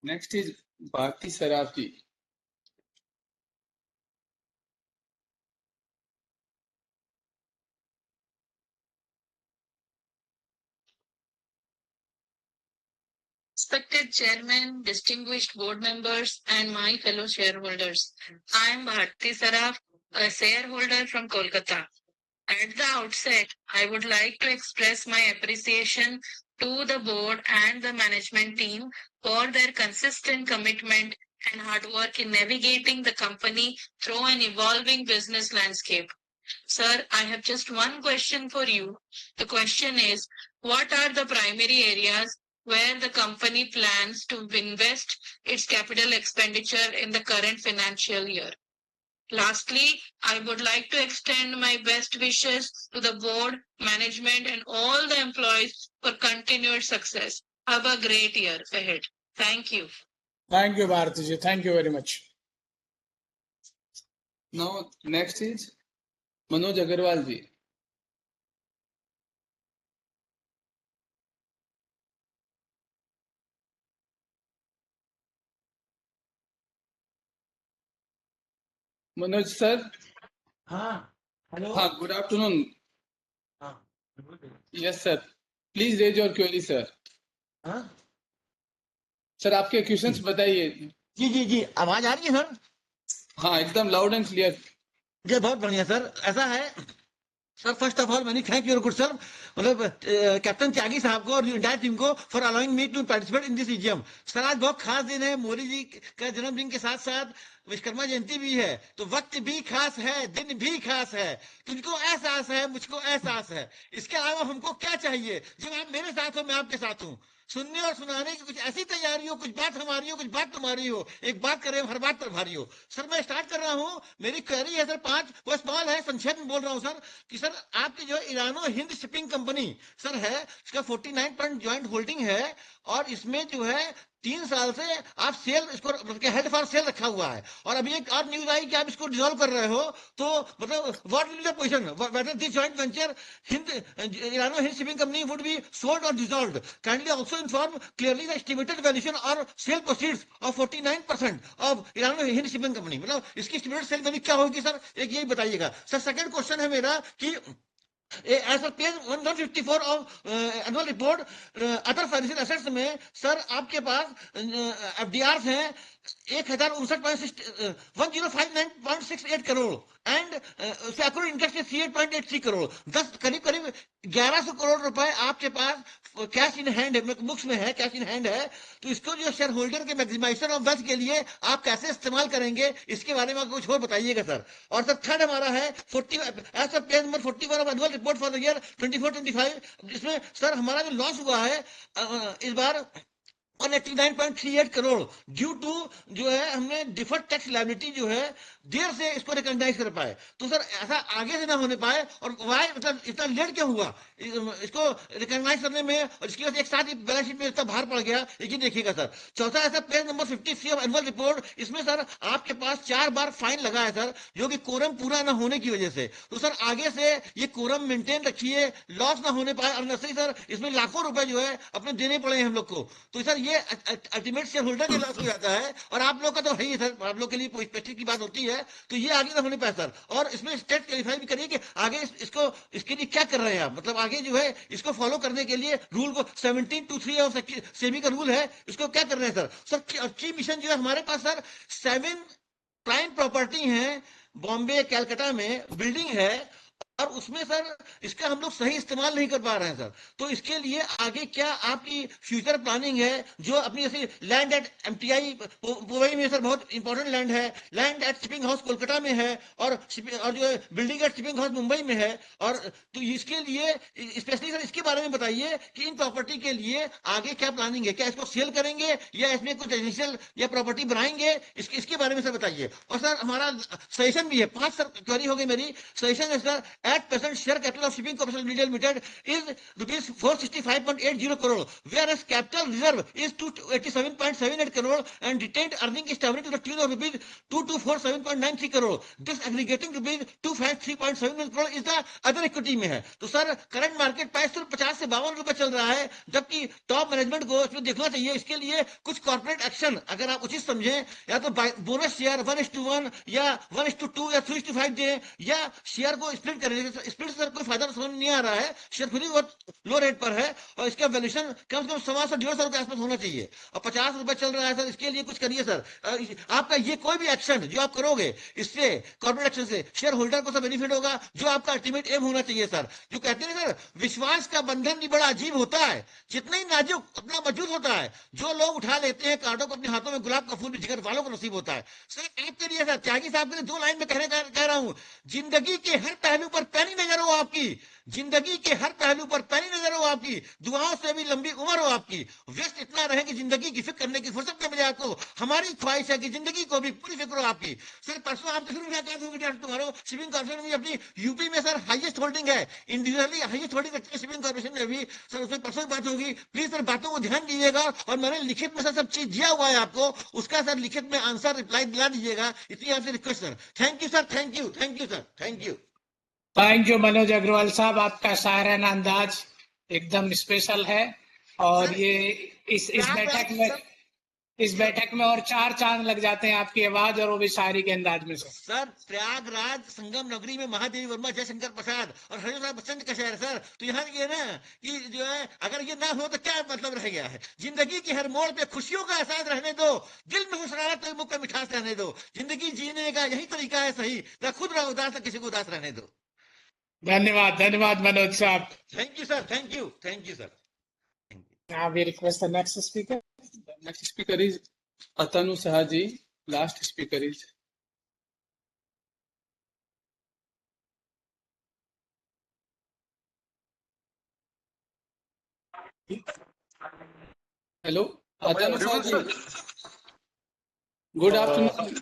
Next is Bharti Saraf ji. Respected Chairman, distinguished board members, and my fellow shareholders, I am Bharti Saraf, a shareholder from Kolkata. At the outset, I would like to express my appreciation to the board and the management team for their consistent commitment and hard work in navigating the company through an evolving business landscape. Sir, I have just one question for you. The question is, what are the primary areas where the company plans to invest its capital expenditure in the current financial year? Lastly, I would like to extend my best wishes to the board, management, and all the employees for continued success. Have a great year ahead. Thank you. Thank you, Bharati ji. Thank you very much. Now, next is Manoj Agarwal ji. Manoj sir. Hello. Good afternoon. Yes sir. Please raise your query sir. Sir आपके questions बताइए। जी जी जी, आवाज आ रही है sir? हाँ एकदम loud and clear. जी बहुत बढ़िया sir. ऐसा है sir, first of all many thank you good sir, मतलब कैप्टन त्यागी साहब को और इंटायर टीम को for allowing me to participate in this AGM. Sir आज बहुत खास दिन है, मोदी जी का जन्मदिन के साथ साथ विश्वकर्मा जयंती भी है, तो वक्त भी खास है, दिन भी खास है। तुझको एहसास है, मुझको एहसास है, इसके अलावा हमको क्या चाहिए? जब आप मेरे साथ हो, मैं आपके साथ हूँ। सुनने और सुनाने की कुछ ऐसी तैयारी हो, कुछ बात हमारी हो, कुछ बात तुम्हारी हो, एक बात करें हर बात पर भारी हो। सर मैं स्टार्ट कर रहा हूँ, मेरी क्वेरी है सर 5 वो सवाल है, संक्षेप में बोल रहा हूँ सर कि सर आपकी जो Irani Hind shipping company sir है, इसका 49% ज्वाइंट होल्डिंग है, और इसमें जो है 3 साल से आप सेल इसको हेड फॉर सेल रखा हुआ है, और अभी एक और न्यूज आई कि आप इसको डिसॉल्व कर रहे हो, तो मतलब what will the position whether this joint venture Hind Irano Hind shipping company would be sold or dissolved? Kindly also inform clearly the estimated valuation or sale proceeds of 49% of Irano Hind shipping company, मतलब इसकी एस्टिमेटेड सेल वैल्यू क्या होगी sir, एक यही बताइएगा sir. Second question है मेरा कि as per page 154 of annual report, other financial assets में सर आपके पास एफडीआर हैं 1059.68 करोड़ एंड अक्रूड इंटरेस्ट है 38.83 करोड़, 10 करीब करीब 1100 करोड़ रुपए आपके पास कैश इन हैंड है, बुक्स में है, कैश इन हैंड है। तो इसको जो शेयर होल्डर के मैक्सिमाइजेशन ऑफ वेल्थ के लिए आप कैसे इस्तेमाल करेंगे, इसके बारे में कुछ और बताइएगा सर। और सर थर्ड हमारा है 40 एज पर page number 41 of annual report for the year 24-25, जिसमें सर हमारा जो लॉस हुआ है इस बार 189.38 करोड़ ड्यू टू जो है हमने डिफर्ड टैक्स लायबिलिटी जो है देर से इसको रिकॉग्नाइज कर पाए। तो सर ऐसा आगे से ना होने पाए, और वाई मतलब इतना लेट क्यों हुआ इसको रिकॉग्नाइज करने में, और इसकी वजह से एक साथ बैलेंस शीट में इतना बाहर पड़ गया, ये देखिएगा सर। चौथा ऐसा page number 53 of annual report, इसमें सर आपके पास 4 बार फाइन लगा है सर, जो कि कोरम पूरा ना होने की वजह से। तो सर आगे से ये कोरम मेंटेन रखिए, लॉस ना होने पाए अननेसेसरी सर, इसमें लाखों रुपए जो है अपने देने पड़े हैं हम लोग को। तो सर ये अल्टीमेट शेयर होल्डर के लॉस हो जाता है, और आप लोग का तो है ही सर, आप लोग के लिए स्पेशल की बात होती है, तो ये आगे ना होने पाए सर। और इसमें स्टेट क्लेरिफाई भी करिए कि आगे इसको इसके लिए क्या कर रहे हैं आप, मतलब आगे जो है इसको फॉलो करने के लिए रूल को 1723 और सेबी का रूल है, इसको क्या कर रहे हैं सर। सर की मिशन जो है हमारे पास सर 7 प्राइम प्रॉपर्टी है बॉम्बे कैलकाटा में, बिल्डिंग है, और उसमें सर इसका हम लोग सही इस्तेमाल नहीं कर पा रहे हैं सर। तो इसके लिए आगे क्या आपकी फ्यूचर प्लानिंग है, जो अपनी जैसे लैंड एट एमटीआई पुवई में सर बहुत इंपॉर्टेंट लैंड है, land at shipping house Kolkata में है, और जो है building at shipping house Mumbai में है। और तो इसके लिए स्पेशली सर इसके बारे में बताइए कि इन प्रॉपर्टी के लिए आगे क्या प्लानिंग है, क्या इसको सेल करेंगे या इसमें कुछ रेजिडेंशियल या प्रॉपर्टी बनाएंगे, इसके बारे में सर बताइए। और सर हमारा सजेशन भी है, 5 सर क्वेरी हो गई मेरी। सजेशन है sir, at present share capital of Shipping Corporation India Limited is rupees 465.80 crore, whereas capital reserve is 287.78 crore and retained earning is stability to the tune of rupees 2247.93 crore. This aggregating rupees 253.71 crore is the other equity में है। तो sir current market price सिर्फ 50 से 52 रुपए चल रहा है, जबकि टॉप मैनेजमेंट को इसमें देखना चाहिए। इसके लिए कुछ कॉर्पोरेट एक्शन अगर आप उचित समझें, या तो बोनस शेयर 1:1 या 1:2 या 3:5 दें, या शेयर को स्प्लिट करें। स्प्लिट सर कोई फायदा समझ नहीं आ रहा है, शेयर खुद ही बहुत लो रेट पर है, और इसका वैल्यूएशन कम से कम 125 रुपए आसपास होना चाहिए, और 50 रुपए चल रहा है सर। इसके लिए कुछ करिए सर। आपका ये कोई भी एक्शन जो आप करोगे, इससे कॉर्पोरेट एक्शन से शेयर होल्डर को सब बेनिफिट होगा, जो आपका अल्टीमेट एम होना चाहिए सर। जो कहते हैं सर, विश्वास का बंधन भी बड़ा अजीब होता है, जितना ही नाजुक उतना मजबूत होता है। जो लोग उठा लेते हैं कार्डों को अपने हाथों में, गुलाब का फूल भी जिगर वालों को नसीब होता है। सर आपके लिए सर, त्यागी साहब के लिए 2 लाइन में कह रहा हूं, जिंदगी के हर पहलू पर पैनी नजर हो आपकी, जिंदगी के हर पहलू पर पैनी नजर हो आपकी, दुआओं से भी लंबी उम्र हो आपकी, व्यस्त इतना रहे कि जिंदगी की फिक्र करने की फुर्सत न मिले आपको। हमारी ख्वाहिश है कि जिंदगी को भी पूरी फिक्र हो आपकी। सर परसों आपके शुरू में तुम्हारो शिपिंग कॉर्पोरेशन में अपनी यूपी में सर हाईएस्ट होल्डिंग है, इंडिविजुअली हाईएस्ट होल्डिंग रखती है शिपिंग कॉर्पोरेशन में भी सर, उसमें परसों बात होगी। प्लीज सर बातों को ध्यान दीजिएगा, और मैंने लिखित में सर सब चीज दिया हुआ है आपको, उसका सर लिखित में आंसर रिप्लाई दिला दीजिएगा, इतनी आपसे request sir. Thank you sir, thank you sir, thank you. Thank you Manoj Agarwal sahab, आपका शायराना अंदाज एकदम स्पेशल है, और ये इस बैठक में और 4 चांद लग जाते हैं आपकी आवाज, और वो भी शायरी के अंदाज में सर प्रयागराज संगम नगरी में महादेवी वर्मा, जयशंकर प्रसाद और हरिवंश बच्चन का शहर सर। तो यहाँ ये ना कि जो है, अगर ये ना हो तो क्या मतलब रह गया है। जिंदगी की हर मोड़ पे खुशियों का एहसास रहने दो, दिल में खुशहाल तो मुख पे मिठास रहने दो, जिंदगी जीने का यही तरीका है सही, ना खुद रहो उदास ना किसी को उदास रहने दो। धन्यवाद, धन्यवाद मनोज साहब। Thank you sir, thank you sir. Now we request the next speaker. The next speaker is Atanu Sahaji. Last speaker is hello Atanu Sahaji. Good afternoon.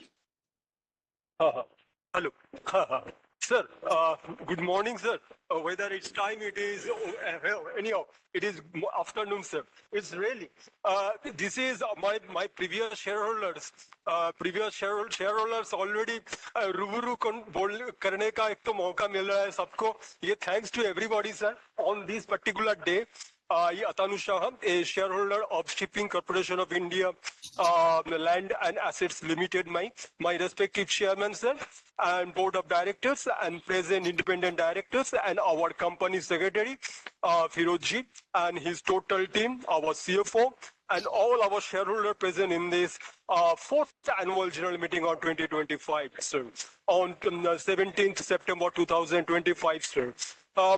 Hello. Sir, good morning, sir. Whether it's time, it is, anyhow, it is afternoon, sir. It's really, this is my previous shareholders. Shareholders already रूबरू करने का एक तो मौका मिल रहा है सबको. ये thanks to everybody, sir, on this particular day. ये Atanu Shah, a shareholder of Shipping Corporation of India, Land and Assets Limited, my respective chairman, sir, and board of directors and present independent directors, and our company secretary, Firozji, and his total team, our CFO, and all our shareholders present in this 4th annual general meeting on 2025, sir, on 17th September 2025, sir.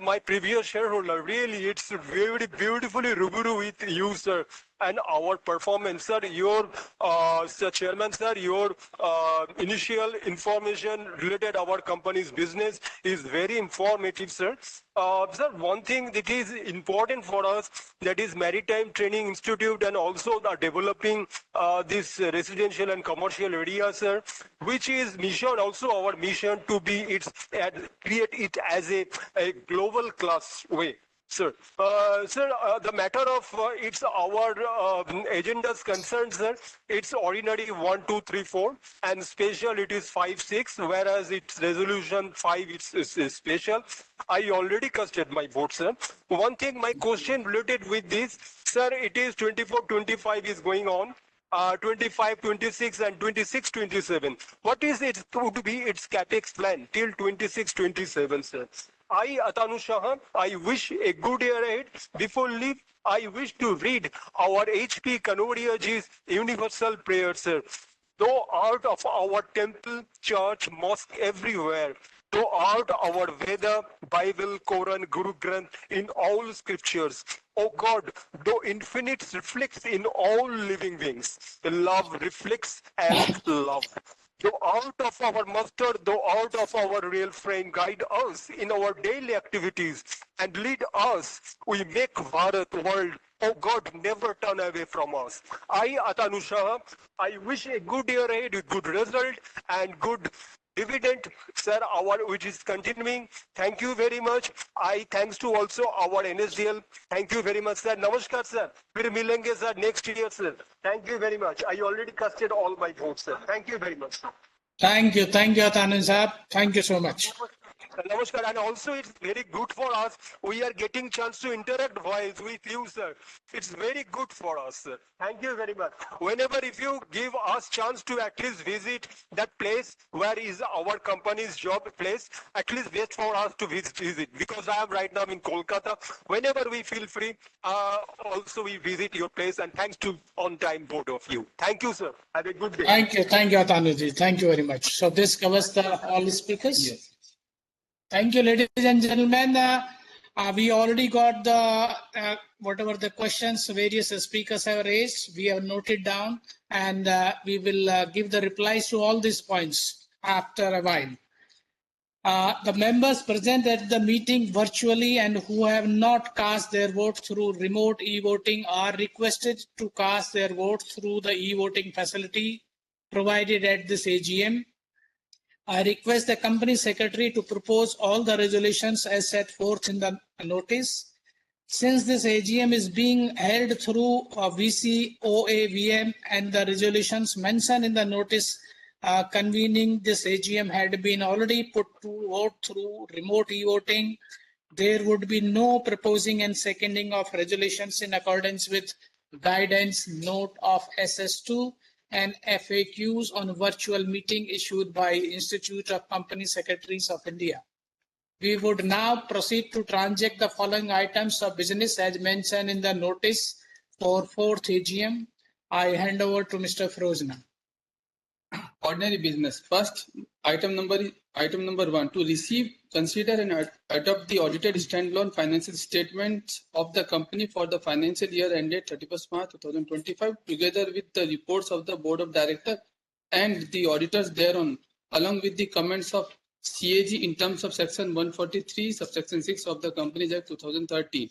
My previous shareholder, really, it's very beautifully ruburu with you, sir. and our performance. Sir, your Sir Chairman, sir, your initial information related our company's business is very informative, sir. Sir, one thing that is important for us, that is Maritime Training Institute, and also the developing this residential and commercial area, sir, which is mission, also our mission to be create it as a global class way. Sir, the matter of it's our agenda's concerned, sir. It's ordinary 1, 2, 3, 4, and special it is 5, 6. Whereas it's resolution 5, it's special. I already casted my vote, sir. One thing, my question related with this, sir, it is 24, 25 is going on. 25, 26 and 26, 27. What is it to be its capex plan till 26, 27, sir? I, Atanu Shah, I wish a good year ahead. Before leave, I wish to read our H.P. Kanodiyaji's universal prayer, sir. Thou art of our temple, church, mosque, everywhere. Thou art our Veda, Bible, Quran, Guru Granth, in all scriptures. O God, though infinite reflects in all living beings. Love reflects as love. Thou art of our master, thou art of our real friend, guide us in our daily activities and lead us. We make Bharat world. Oh God, never turn away from us. I, Atanu Shah, I wish a good year ahead with good result and good dividend, sir, which is continuing. Thank you very much. I thanks to also our NSDL. Thank you very much, sir. Namaskar, sir. फिर मिलेंगे, sir, next year, sir. Thank you very much. I already casted all my votes, sir. Thank you very much, sir. Thank you, Atanand Sahab. Thank you so much. Namaskar, and also it's very good for us. We are getting chance to interact while with you, sir. It's very good for us, sir. Thank you very much. Whenever if you give us chance to at least visit that place where is our company's job place, at least wait for us to visit. Because I am right now in Kolkata. Whenever we feel free, also we visit your place. And thanks to on time both of you. Thank you, sir. Have a good day. Thank you, Atanand. Thank you very much. So this covers all the speakers. Yes. Thank you, ladies and gentlemen. We already got the whatever the questions various speakers have raised. We have noted down, and we will give the replies to all these points after a while. The members present at the meeting virtually and who have not cast their vote through remote e-voting are requested to cast their vote through the e-voting facility provided at this AGM. I request the company secretary to propose all the resolutions as set forth in the notice. Since this AGM is being held through VCOAVM and the resolutions mentioned in the notice convening this AGM had been already put to vote through remote e-voting, there would be no proposing and seconding of resolutions in accordance with guidance note of SS2 and FAQs on virtual meeting issued by Institute of Company Secretaries of India. We would now proceed to transact the following items of business as mentioned in the notice for 4th AGM. I hand over to Mr. Frozna. Ordinary business. First, item number 1, to receive, consider and adopt the audited standalone financial statements of the company for the financial year ended 31st March 2025, together with the reports of the Board of Directors and the auditors thereon, along with the comments of CAG in terms of Section 143, subsection 6 of the Companies Act 2013.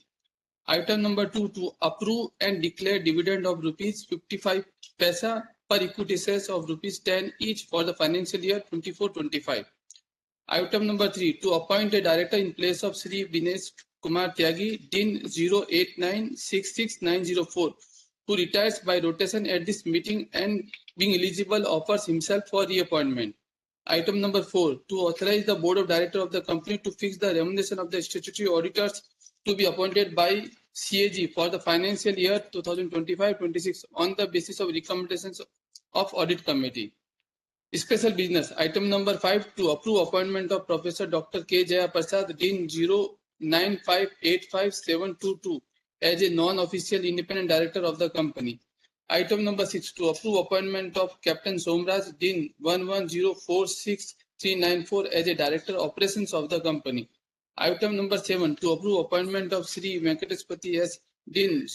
Item number 2, to approve and declare dividend of rupees 55 paisa per equity shares of rupees 10 each for the financial year 24-25. Item number 3, to appoint a director in place of Sri Dinesh Kumar Tyagi, DIN 08966904, who retires by rotation at this meeting and being eligible offers himself for reappointment. Item number 4, to authorize the Board of Directors of the company to fix the remuneration of the statutory auditors to be appointed by CAG for the financial year 2025-26 on the basis of recommendations of Audit Committee. Special business. Item number 5, to approve appointment of Professor Dr. K. Jaya Prasad, DIN 09585722 as a non-official independent director of the company. Item number 6, to approve appointment of Captain Somraj, DIN 11046394 as a director operations of the company. Item number 7, to approve appointment of Sri Venkatespati S, DIN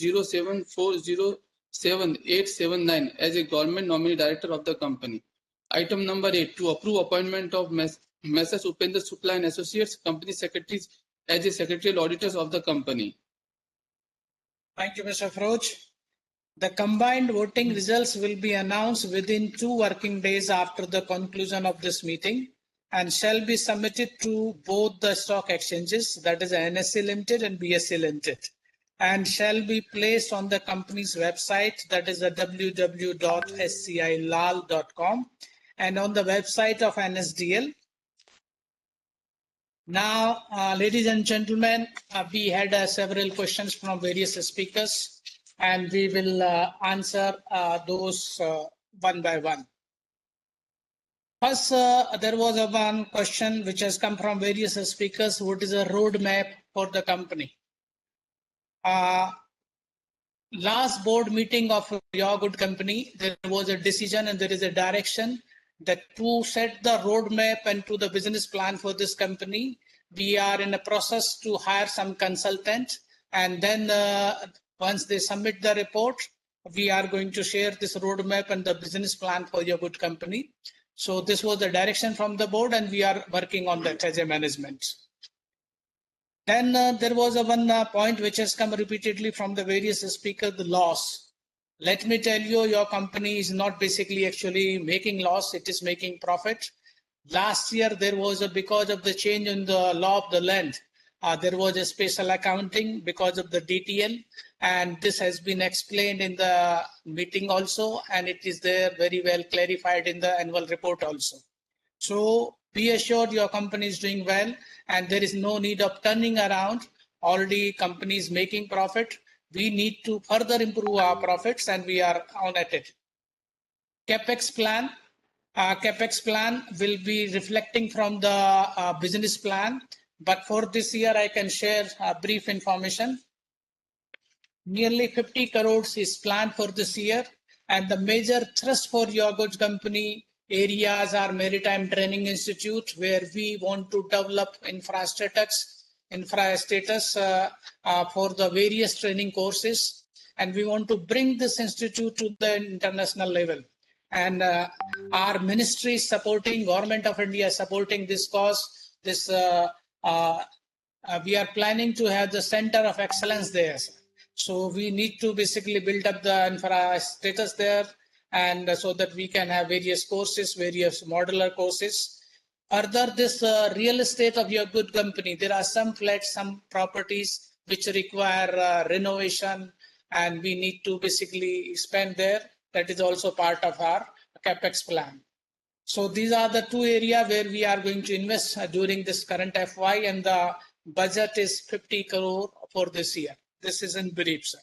7879 as a government nominee director of the company. Item number 8, to approve appointment of Messrs. Upendra Shukla and Associates, company secretaries as a secretarial auditors of the company. Thank you, Mr. Froch. The combined voting results will be announced within 2 working days after the conclusion of this meeting and shall be submitted to both the stock exchanges, that is NSE Limited and BSE Limited, and shall be placed on the company's website, that is www.scilal.com, and on the website of NSDL. Now, ladies and gentlemen, we had several questions from various speakers, and we will answer those one by one. First, there was one question which has come from various speakers. What is a roadmap for the company? Last board meeting of Your Good Company, there was a decision and there is a direction that to set the roadmap and to the business plan for this company, we are in a process to hire some consultant, and then once they submit the report, we are going to share this roadmap and the business plan for Your Good Company. So this was the direction from the board, and we are working on that as a management. Then there was one point which has come repeatedly from the various speakers, the loss. Let me tell you, your company is not basically actually making loss, it is making profit. Last year, there was because of the change in the law of the land, there was a special accounting because of the DTL, and this has been explained in the meeting also, and it is there very well clarified in the annual report also. So be assured your company is doing well, and there is no need of turning around. Already company is making profit. We need to further improve our profits, and we are on at it. CapEx plan. CapEx plan will be reflecting from the business plan, but for this year I can share brief information. Nearly 50 crores is planned for this year, and the major thrust for Your Good Company areas are Maritime Training Institute, where we want to develop infrastructure for the various training courses, and we want to bring this institute to the international level. And our ministry is supporting, Government of India is supporting this cause. This we are planning to have the Center of Excellence there. So we need to basically build up the infrastructure there, and so that we can have various courses, various modular courses. Further, this real estate of Your Good Company, there are some flats, some properties which require renovation, and we need to basically spend there. That is also part of our CapEx plan. So these are the two areas where we are going to invest during this current FY, and the budget is 50 crore for this year. This is in brief, sir.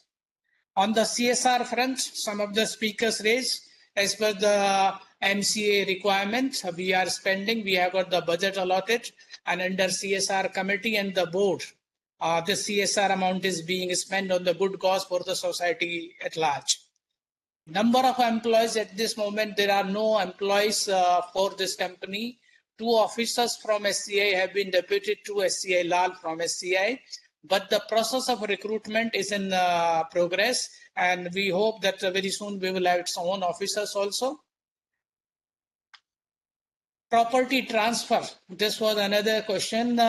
On the CSR front, some of the speakers raised, as per the MCA requirement, we are spending, we have got the budget allotted, and under CSR committee and the board, the CSR amount is being spent on the good cause for the society at large. Number of employees at this moment, there are no employees for this company. 2 officers from SCI have been deputed to SCI Lal from SCI, but the process of recruitment is in progress, and we hope that very soon we will have its own officers also. Property transfer, this was another question.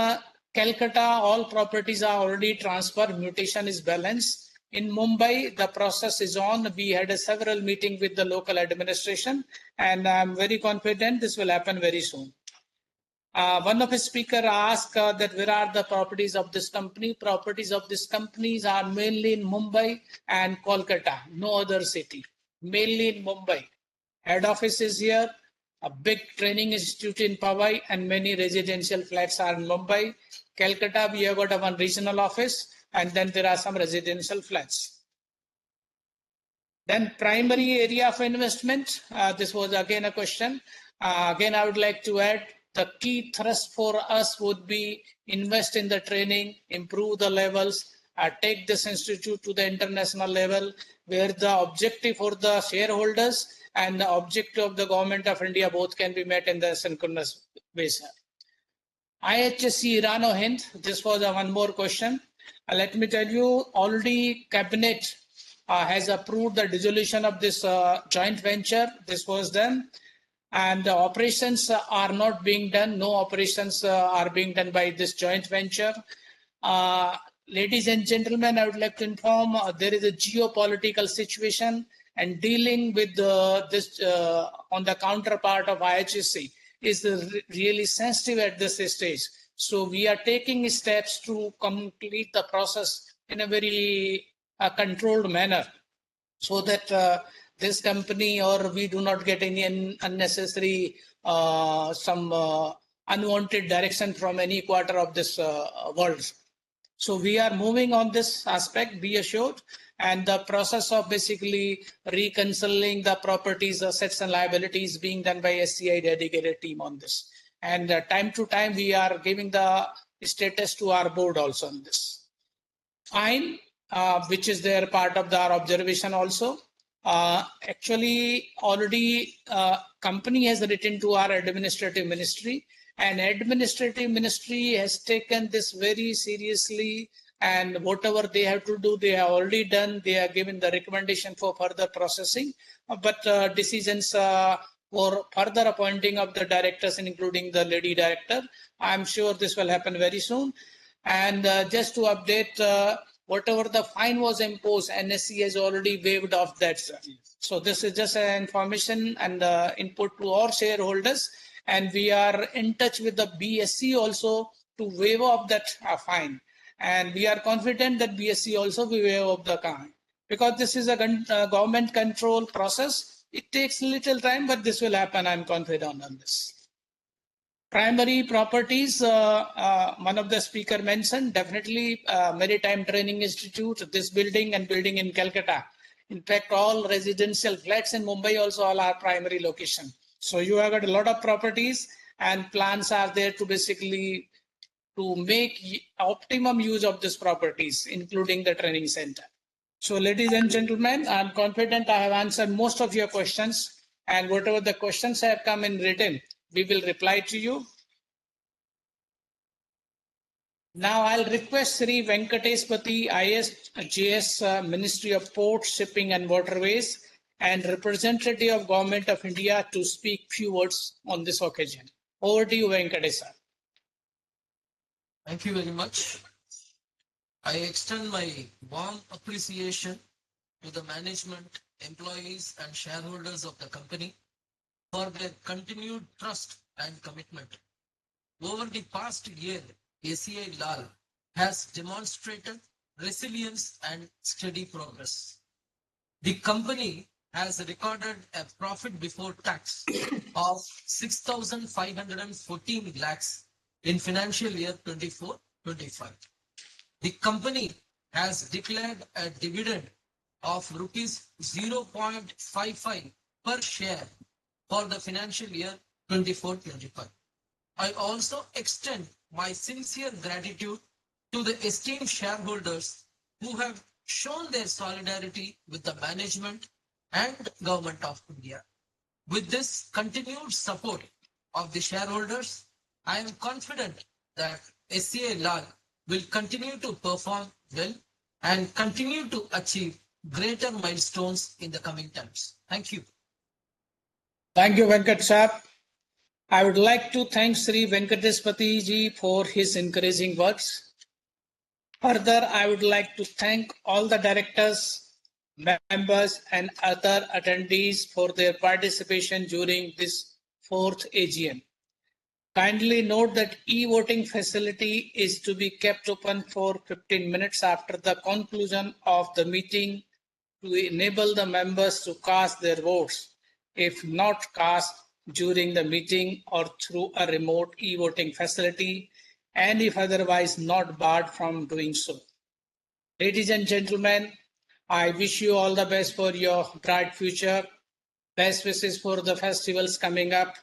Calcutta, all properties are already transferred, mutation is balanced. In Mumbai, the process is on. We had several meetings with the local administration, and I'm very confident this will happen very soon. One of the speakers asked that where are the properties of this company? Properties of this companies are mainly in Mumbai and Kolkata, no other city, mainly in Mumbai. Head office is here, a big training institute in Powai, and many residential flats are in Mumbai. Calcutta, we have got one regional office, and then there are some residential flats. Then primary area of investment, this was again a question. Again, I would like to add, the key thrust for us would be invest in the training, improve the levels, take this institute to the international level, where the objective for the shareholders and the objective of the Government of India both can be met in the synchronous way. IHSC Irano Hind, this was one more question. Let me tell you, already Cabinet has approved the dissolution of this joint venture. This was done. And the operations are not being done. No operations are being done by this joint venture. Ladies and gentlemen, I would like to inform there is a geopolitical situation, and dealing with this on the counterpart of IHSC is really sensitive at this stage. So we are taking steps to complete the process in a very controlled manner, so that this company or we do not get any unnecessary unwanted direction from any quarter of this world. So we are moving on this aspect, be assured, and the process of basically reconciling the properties, assets and liabilities being done by SCI dedicated team on this. And time to time, we are giving the status to our board also on this. Fine, which is their part of our observation also. Actually, already company has written to our administrative ministry, and administrative ministry has taken this very seriously, and whatever they have to do, they have already done. They are given the recommendation for further processing, but decisions for further appointing of the directors, including the lady director, I'm sure this will happen very soon. And just to update, whatever the fine was imposed, NSE has already waived off that, sir. So this is just an information and input to our shareholders. And we are in touch with the BSE also to waive off that fine. And we are confident that BSE also will waive off the fine. Because this is a government control process, it takes little time, but this will happen. I'm confident on this. Primary properties, one of the speaker mentioned, definitely Maritime Training Institute, this building and building in Calcutta. In fact, all residential flats in Mumbai also all are primary location. So you have got a lot of properties, and plans are there to basically to make optimum use of these properties, including the training center. So ladies and gentlemen, I'm confident I have answered most of your questions, and whatever the questions have come in written, we will reply to you. Now I'll request Sri Venkatespati, ISJS, Ministry of Ports, Shipping and Waterways, and representative of Government of India to speak few words on this occasion. Over to you, Venkatesh sir. Thank you very much. I extend my warm appreciation to the management, employees, and shareholders of the company for their continued trust and commitment. Over the past year, ACI Lal has demonstrated resilience and steady progress. The company has recorded a profit before tax of 6,514 lakhs in financial year 24-25. The company has declared a dividend of rupees 0.55 per share for the financial year 24-25. I also extend my sincere gratitude to the esteemed shareholders who have shown their solidarity with the management and Government of India. With this continued support of the shareholders, I am confident that SCI Lal will continue to perform well and continue to achieve greater milestones in the coming times. Thank you. Thank you, Venkat sir. I would like to thank Sri Venkatespati ji for his encouraging words. Further, I would like to thank all the directors, members, and other attendees for their participation during this 4th AGM. Kindly note that e-voting facility is to be kept open for 15 minutes after the conclusion of the meeting to enable the members to cast their votes, if not cast during the meeting or through a remote e-voting facility, and if otherwise not barred from doing so. Ladies and gentlemen, I wish you all the best for your bright future. Best wishes for the festivals coming up,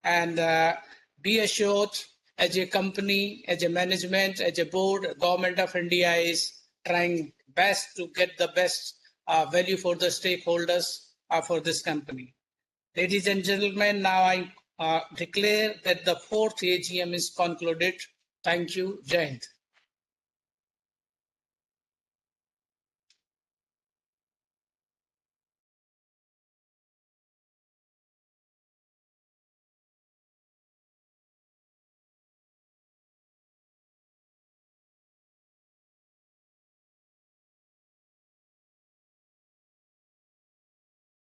and be assured, as a company, as a management, as a board, Government of India is trying best to get the best value for the stakeholders for this company. Ladies and gentlemen, now I declare that the 4th AGM is concluded. Thank you. Jai Hind.